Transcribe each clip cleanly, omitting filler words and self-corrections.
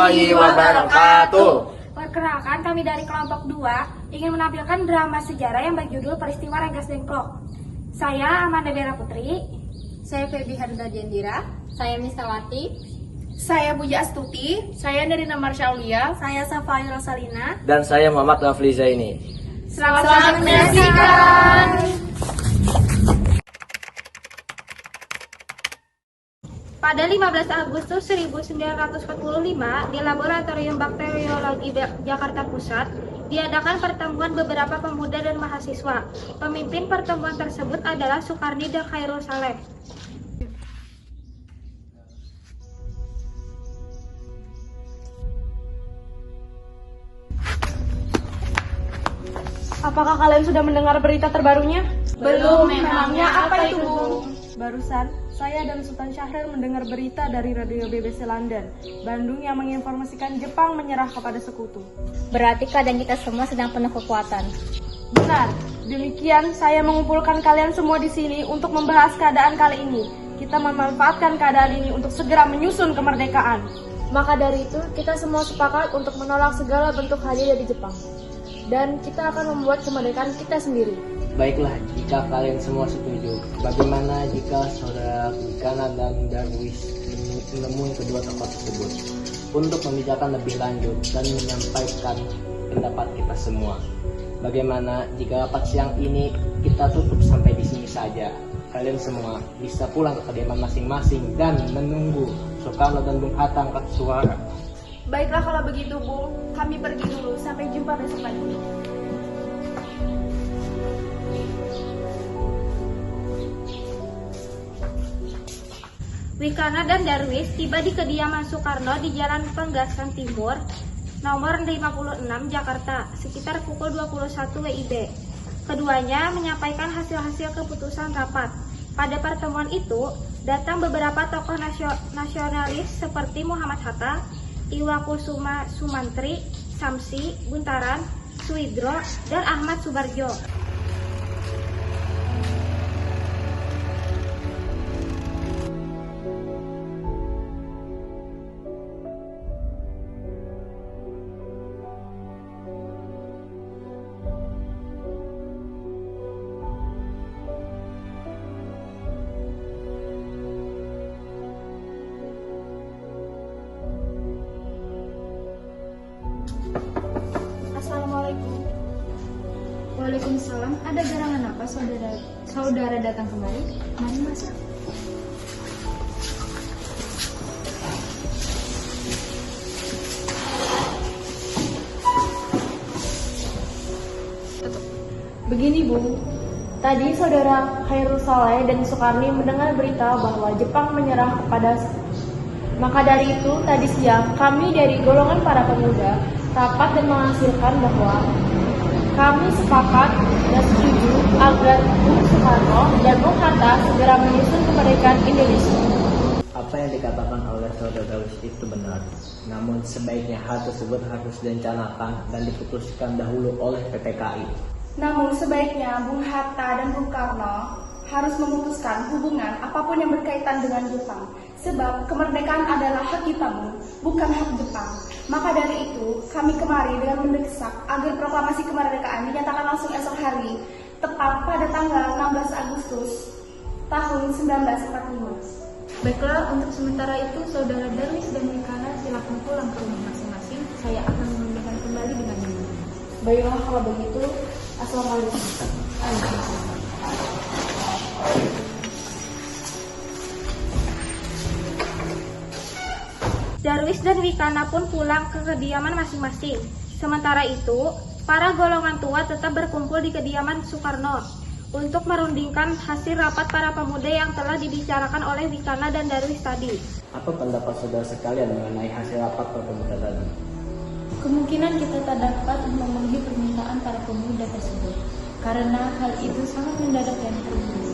warahmatullahi wabarakatuh. Perkenalkan, kami dari kelompok 2 ingin menampilkan drama sejarah yang berjudul Peristiwa Rengas Dengklok. Saya Amanda Bella Putri. Saya Febi Harda Jendira. Saya Misawati. Saya Buja Astuti. Saya Nerina Marsaulia. Saya Safai Rosalina. Dan saya Muhammad Rafli Zaini. Selamat menyaksikan. Pada 15 Agustus 1945, di Laboratorium Bakteriologi Jakarta Pusat, diadakan pertemuan beberapa pemuda dan mahasiswa. Pemimpin pertemuan tersebut adalah Sukarni dan Khairul Saleh. Apakah kalian sudah mendengar berita terbarunya? Belum, memangnya apa itu, Bung? Barusan, saya dan Sultan Syahrir mendengar berita dari radio BBC London, Bandung yang menginformasikan Jepang menyerah kepada sekutu. Berarti keadaan kita semua sedang penuh kekuatan. Benar, demikian saya mengumpulkan kalian semua di sini untuk membahas keadaan kali ini. Kita memanfaatkan keadaan ini untuk segera menyusun kemerdekaan. Maka dari itu, kita semua sepakat untuk menolak segala bentuk hadiah dari Jepang. Dan kita akan membuat kemerdekaan kita sendiri. Baiklah, jika kalian semua setuju, bagaimana jika saudara Wikana dan Darwis menemui kedua tokoh tersebut untuk membicarakan lebih lanjut dan menyampaikan pendapat kita semua? Bagaimana jika rapat siang ini kita tutup sampai di sini saja? Kalian semua bisa pulang ke kediaman masing-masing dan menunggu Soekarno dan Bung Hatta angkat suara. Baiklah kalau begitu, Bung. Kami pergi dulu. Sampai jumpa besok pagi. Wikana dan Darwis tiba di kediaman Soekarno di Jalan Penggasan Timur, nomor 56, Jakarta, sekitar pukul 21 WIB. Keduanya menyampaikan hasil-hasil keputusan rapat. Pada pertemuan itu, datang beberapa tokoh nasionalis seperti Muhammad Hatta, Iwakusuma Sumantri, Samsi, Buntaran, Suidro, dan Ahmad Subarjo. Assalamualaikum. Waalaikumsalam. Ada gerangan apa saudara datang kemari? Mari masuk. Begini, Bung. Tadi saudara Khairul Saleh dan Sukarni mendengar berita bahwa Jepang menyerah kepada. Maka dari itu, tadi siang kami dari golongan para pemuda rapat dan menghasilkan bahwa kami sepakat dan setuju agar Bung Soekarno dan Bung Hatta segera menyusun kemerdekaan Indonesia. Apa yang dikatakan oleh saudara Darwis itu benar, namun sebaiknya hal tersebut harus direncanakan dan diputuskan dahulu oleh PPKI. Namun sebaiknya Bung Hatta dan Bung Karno harus memutuskan hubungan apapun yang berkaitan dengan Jepang. Sebab kemerdekaan adalah hak kita, Bung, bukan hak Jepang. Maka dari itu, kami kemari dengan mendesak agar proklamasi kemerdekaan dinyatakan langsung esok hari, tepat pada tanggal 16 Agustus tahun 1945. Baiklah, untuk sementara itu saudara Darwis dan Wikana silakan pulang ke rumah masing-masing. Saya akan mengunduhkan kembali dengan ini. Baiklah kalau begitu, assalamualaikum. Darwis dan Wikana pun pulang ke kediaman masing-masing. Sementara itu, para golongan tua tetap berkumpul di kediaman Soekarno untuk merundingkan hasil rapat para pemuda yang telah dibicarakan oleh Wikana dan Darwis tadi. Apa pendapat saudara sekalian mengenai hasil rapat para pemuda tadi? Kemungkinan kita tak dapat memenuhi permintaan para pemuda tersebut, karena hal itu sangat mendadak dan terburu.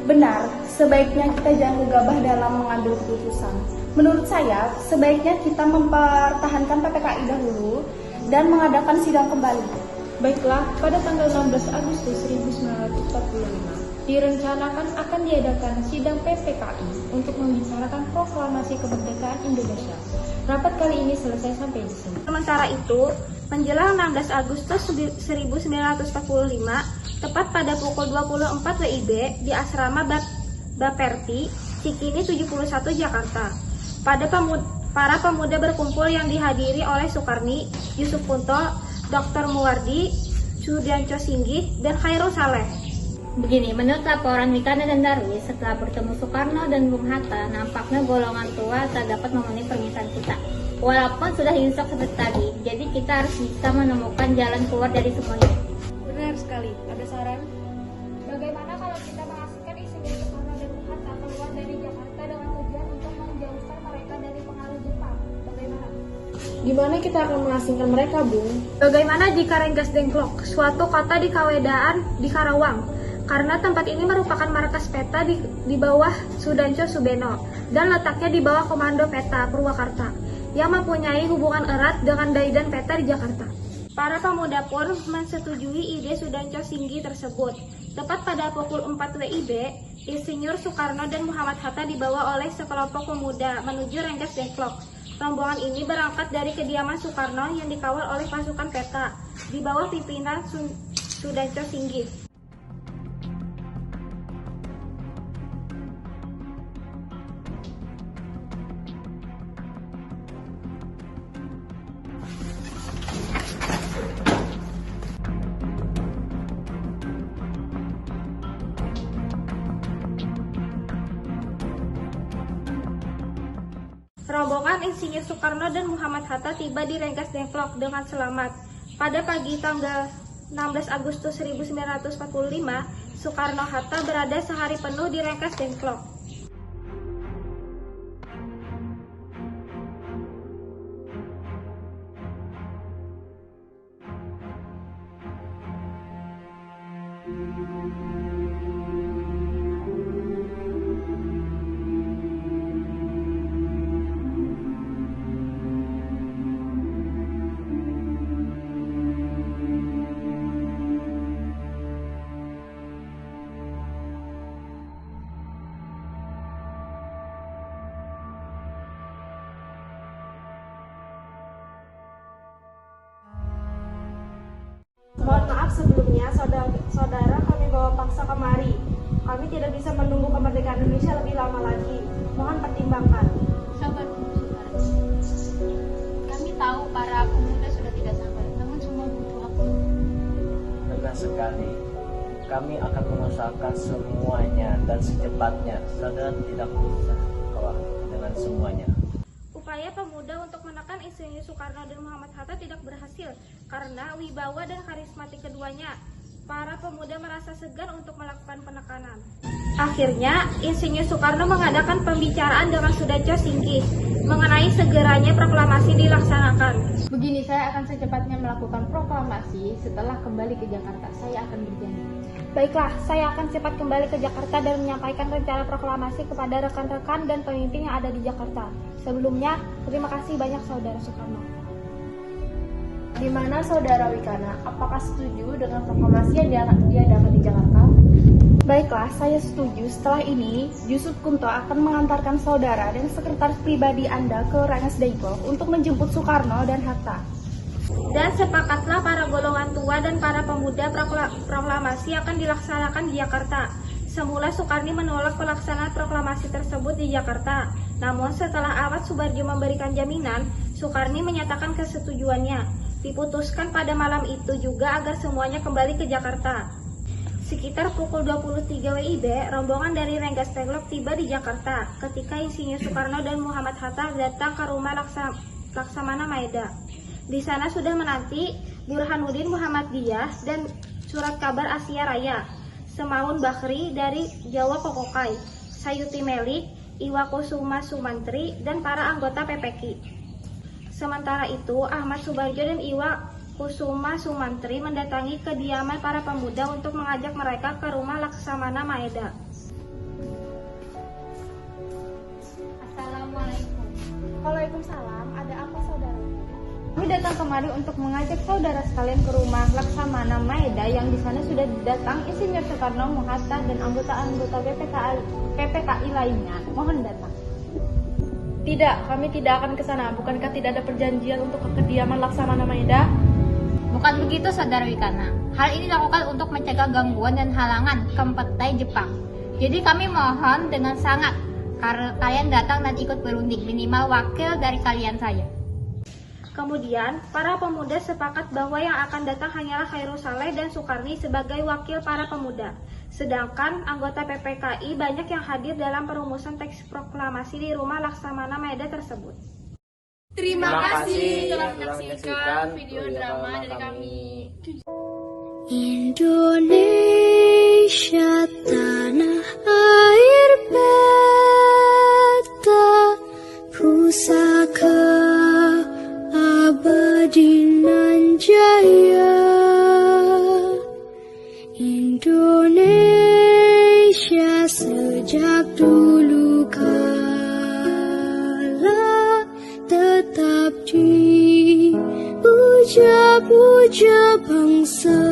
Benar, sebaiknya kita jangan gegabah dalam mengambil keputusan. Menurut saya, sebaiknya kita mempertahankan PPKI dahulu dan mengadakan sidang kembali. Baiklah, pada tanggal 16 Agustus 1945, direncanakan akan diadakan sidang PPKI untuk membicarakan proklamasi kemerdekaan Indonesia. Rapat kali ini selesai sampai di sini. Sementara itu, menjelang 16 Agustus 1945, tepat pada pukul 24 WIB di asrama Baperti, Cikini 71 Jakarta. Para pemuda berkumpul yang dihadiri oleh Sukarni, Yusuf Punto, Dr. Muwardi, Sudianco Singgih, dan Khairul Saleh. Begini, menurut laporan Wikana dan Darwis, setelah bertemu Soekarno dan Bung Hatta, nampaknya golongan tua tak dapat memenuhi permintaan kita. Walaupun sudah insaf seperti tadi, jadi kita harus bisa menemukan jalan keluar dari semuanya. Benar sekali. Ada saran? Bagaimana kalau kita mengasingkan Insinyur Soekarno dan Bung Hatta keluar dari Jakarta dengan tujuan untuk menjauhkan mereka dari pengaruh Jepang? Bagaimana? Gimana kita akan mengasingkan mereka, Bung? Bagaimana jika Rengas Dengklok, suatu kota di Kawedaan di Karawang? Karena tempat ini merupakan markas peta di bawah Sudanco Subeno dan letaknya di bawah Komando Peta Purwakarta yang mempunyai hubungan erat dengan Daidan Peta di Jakarta. Para pemuda pun mensetujui ide Sudanco Singgi tersebut. Tepat pada pukul 4 WIB, Insinyur Soekarno dan Muhammad Hatta dibawa oleh sekelompok pemuda menuju Rengas Dengklok. Rombongan ini berangkat dari kediaman Soekarno yang dikawal oleh pasukan peta di bawah pimpinan Sudanco Singgi. Rombongan Insinyur Soekarno dan Muhammad Hatta tiba di Rengas Dengklok dengan selamat. Pada pagi tanggal 16 Agustus 1945, Soekarno-Hatta berada sehari penuh di Rengas Dengklok. Mohon maaf sebelumnya, saudara kami bawa paksa kemari. Kami tidak bisa menunggu kemerdekaan Indonesia lebih lama lagi. Mohon pertimbangkan. Sabar dulu, saudara. Kami tahu para pemuda sudah tidak sabar, namun semua butuh waktu. Benar sekali. Kami akan mengusahakan semuanya dan secepatnya. Saudara tidak usah khawatir dengan semuanya. Upaya pemuda untuk menekan Insinyur Soekarno dan Muhammad Hatta tidak berhasil karena wibawa dan karismatik keduanya. Para pemuda merasa segan untuk melakukan penekanan. Akhirnya, Insinyur Soekarno mengadakan pembicaraan dengan Sudanco Singgi mengenai segeranya proklamasi dilaksanakan. Begini, saya akan secepatnya melakukan proklamasi setelah kembali ke Jakarta. Saya akan berjanji. Baiklah, saya akan cepat kembali ke Jakarta dan menyampaikan rencana proklamasi kepada rekan-rekan dan pemimpin yang ada di Jakarta. Sebelumnya, terima kasih banyak Saudara Soekarno. Di mana saudara Wikana? Apakah setuju dengan proklamasi yang diadakan di Jakarta? Baiklah, saya setuju. Setelah ini, Yusuf Kunto akan mengantarkan saudara dan sekretaris pribadi Anda ke Rengas Dengklok untuk menjemput Soekarno dan Hatta. Dan sepakatlah para golongan tua dan para pemuda proklamasi akan dilaksanakan di Jakarta. Semula Soekarni menolak pelaksanaan proklamasi tersebut di Jakarta. Namun setelah Ahmad Subarjo memberikan jaminan, Soekarni menyatakan kesetujuannya. Diputuskan pada malam itu juga agar semuanya kembali ke Jakarta. Sekitar pukul 23 WIB, rombongan dari Rengas Dengklok tiba di Jakarta ketika Insinyur Soekarno dan Muhammad Hatta datang ke rumah Laksamana Maeda. Di sana sudah menanti Burhanuddin Muhammadiyah dan surat kabar Asia Raya, Semaun Bakri dari Jawa Kokokai, Sayuti Melik, Iwa Kusuma Sumantri, dan para anggota PPKI. Sementara itu, Ahmad Subarjo dan Iwa Kusuma Sumantri mendatangi kediaman para pemuda untuk mengajak mereka ke rumah Laksamana Maeda. Assalamualaikum. Waalaikumsalam. Ada apa saudara? Kami datang kemari untuk mengajak saudara sekalian ke rumah Laksamana Maeda yang di sana sudah datang Insinyur Soekarno Hatta dan anggota-anggota PPKI lainnya. Mohon datang. Tidak, kami tidak akan ke sana. Bukankah tidak ada perjanjian untuk ke kediaman Laksamana Maeda? Bukan begitu, Saudara Wikana. Hal ini dilakukan untuk mencegah gangguan dan halangan ke partai Jepang. Jadi kami mohon dengan sangat kalian datang dan ikut berunding, minimal wakil dari kalian saja. Kemudian, para pemuda sepakat bahwa yang akan datang hanyalah Khairul Saleh dan Soekarni sebagai wakil para pemuda. Sedangkan anggota PPKI banyak yang hadir dalam perumusan teks proklamasi di rumah Laksamana Maeda tersebut. Terima kasih telah menyaksikan video drama dari kami. Indonesia tanah air beta pusaka abadi nan jaya. Indonesia sejak dulu kala tetap dipuja-puja bangsa.